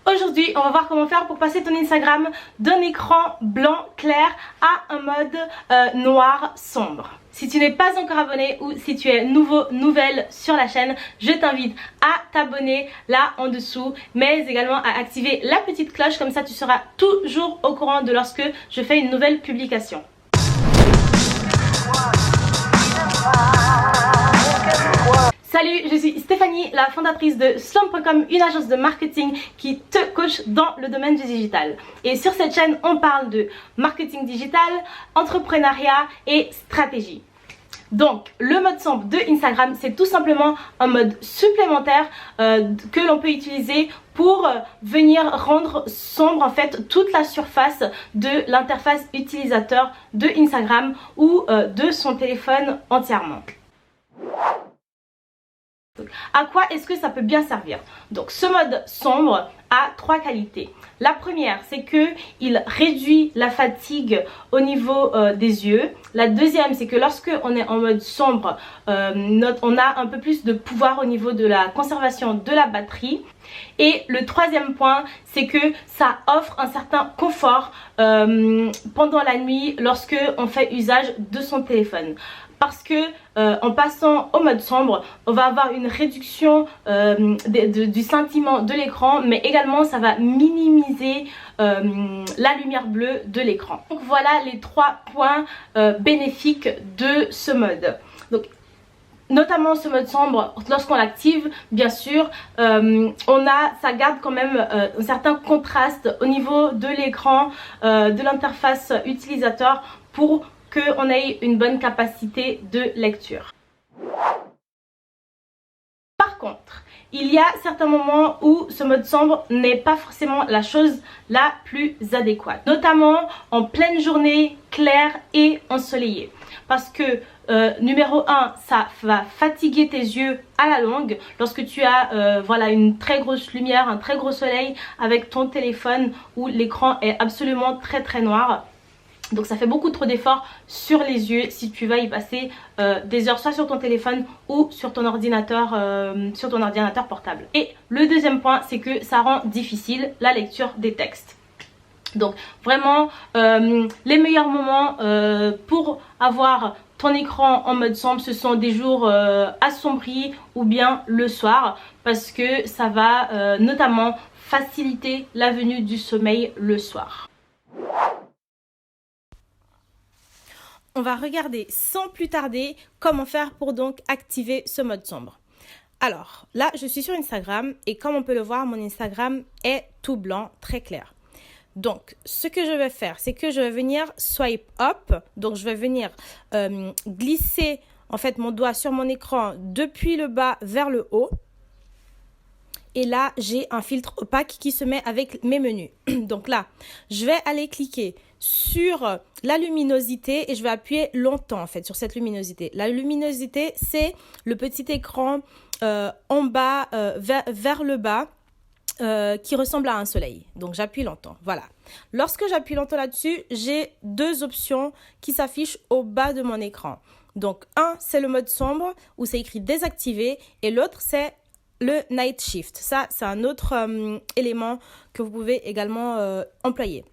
Aujourd'hui, on va voir comment faire pour passer ton Instagram d'un écran blanc clair à un mode noir sombre. Si tu n'es pas encore abonné ou si tu es nouvelle sur la chaîne, je t'invite à t'abonner là en dessous, mais également à activer la petite cloche, comme ça tu seras toujours au courant de lorsque je fais une nouvelle publication. Salut, je suis Stéphanie, la fondatrice de Slum.com, une agence de marketing qui te coach dans le domaine du digital. Et sur cette chaîne, on parle de marketing digital, entrepreneuriat et stratégie. Donc, le mode sombre de Instagram, c'est tout simplement un mode supplémentaire que l'on peut utiliser pour venir rendre sombre en fait toute la surface de l'interface utilisateur de Instagram ou de son téléphone entièrement. À quoi est-ce que ça peut bien servir? Donc ce mode sombre a trois qualités. La première, c'est que il réduit la fatigue au niveau des yeux. La deuxième, c'est que lorsque on est en mode sombre, on a un peu plus de pouvoir au niveau de la conservation de la batterie. Et le troisième point, c'est que ça offre un certain confort pendant la nuit lorsque on fait usage de son téléphone. Parce que en passant au mode sombre, on va avoir une réduction du scintillement de l'écran, mais également ça va minimiser la lumière bleue de l'écran. Donc voilà les trois points bénéfiques de ce mode. Donc notamment ce mode sombre, lorsqu'on l'active, bien sûr, ça garde quand même un certain contraste au niveau de l'écran, de l'interface utilisateur pour qu'on ait une bonne capacité de lecture. Par contre, il y a certains moments où ce mode sombre n'est pas forcément la chose la plus adéquate, notamment en pleine journée claire et ensoleillée. Parce que numéro 1, ça va fatiguer tes yeux à la longue lorsque tu as voilà, une très grosse lumière, un très gros soleil avec ton téléphone où l'écran est absolument très noir. Donc ça fait beaucoup trop d'efforts sur les yeux si tu vas y passer des heures soit sur ton téléphone ou sur ton ordinateur portable. Et le deuxième point, c'est que ça rend difficile la lecture des textes. Donc vraiment les meilleurs moments pour avoir ton écran en mode sombre, ce sont des jours assombris ou bien le soir, parce que ça va notamment faciliter la venue du sommeil le soir. On va regarder sans plus tarder comment faire pour donc activer ce mode sombre. Alors là, je suis sur Instagram et comme on peut le voir, mon Instagram est tout blanc, très clair. Donc, ce que je vais faire, c'est que je vais venir swipe up. Donc, je vais venir glisser en fait mon doigt sur mon écran depuis le bas vers le haut. Et là, j'ai un filtre opaque qui se met avec mes menus. Donc là, je vais aller cliquer sur la luminosité et je vais appuyer longtemps en fait sur cette luminosité. La luminosité, c'est le petit écran en bas, vers le bas, qui ressemble à un soleil. Donc j'appuie longtemps, voilà. Lorsque j'appuie longtemps là-dessus, j'ai deux options qui s'affichent au bas de mon écran. Donc un, c'est le mode sombre où c'est écrit désactivé et l'autre, c'est le night shift. Ça, c'est un autre élément que vous pouvez également employer.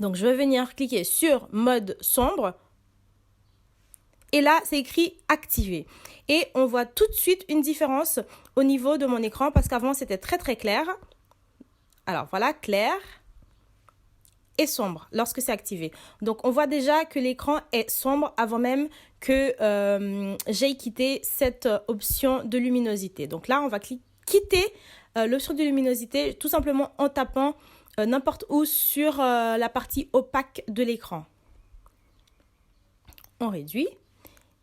Donc, je vais venir cliquer sur mode sombre. Et là, c'est écrit activer. Et on voit tout de suite une différence au niveau de mon écran parce qu'avant, c'était très clair. Alors, voilà, clair et sombre lorsque c'est activé. Donc, on voit déjà que l'écran est sombre avant même que j'ai quitté cette option de luminosité. Donc là, on va quitter l'option de luminosité tout simplement en tapant n'importe où sur la partie opaque de l'écran. On réduit.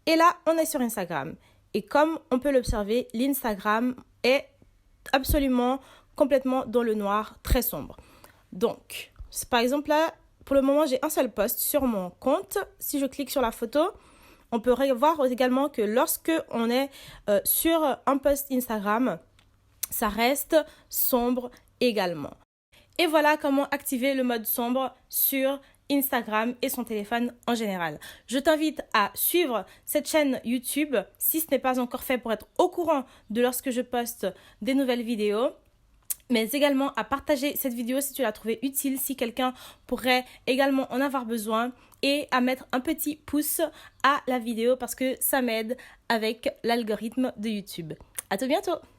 Et là, on est sur Instagram. Et comme on peut l'observer, l'Instagram est absolument complètement dans le noir, très sombre. Donc, par exemple là, pour le moment, j'ai un seul post sur mon compte. Si je clique sur la photo, on peut voir également que lorsque on est sur un post Instagram, ça reste sombre également. Et voilà comment activer le mode sombre sur Instagram et son téléphone en général. Je t'invite à suivre cette chaîne YouTube si ce n'est pas encore fait pour être au courant de lorsque je poste des nouvelles vidéos. mais également à partager cette vidéo si tu l'as trouvée utile, si quelqu'un pourrait également en avoir besoin, et à mettre un petit pouce à la vidéo parce que ça m'aide avec l'algorithme de YouTube. À tout bientôt!